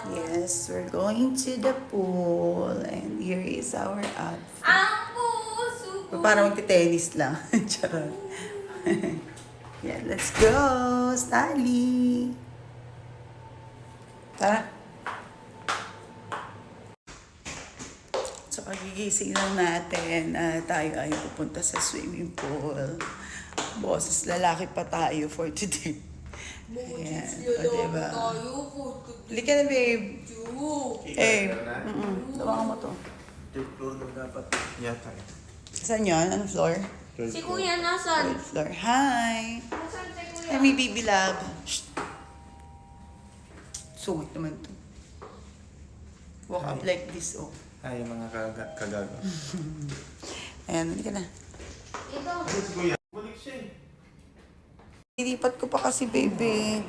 Yes, we're going to the pool. And here is our outfit. Ang puso ko. Para magte-tennis lang. Charot. Yeah, let's go, Sally. Tara. So, pagigising lang natin, tayo ay pupunta sa swimming pool. Boses lalaki pa tayo for today. Ayan, o diba? Halika na, babe. Eh, tawakan mo to. Third floor na dapat yata. Saan yun? Anong floor? Si Kuya nasan? Third floor. Hi! Nasaan si Kuya? Hi, may baby love. Shh. Sungit naman to. Walk up like this, oh. Ay, yung mga kagago. Ayan, hindi ka na. Ito. Si Kuya. Balik siya eh. Ilipat ko pa kasi, baby.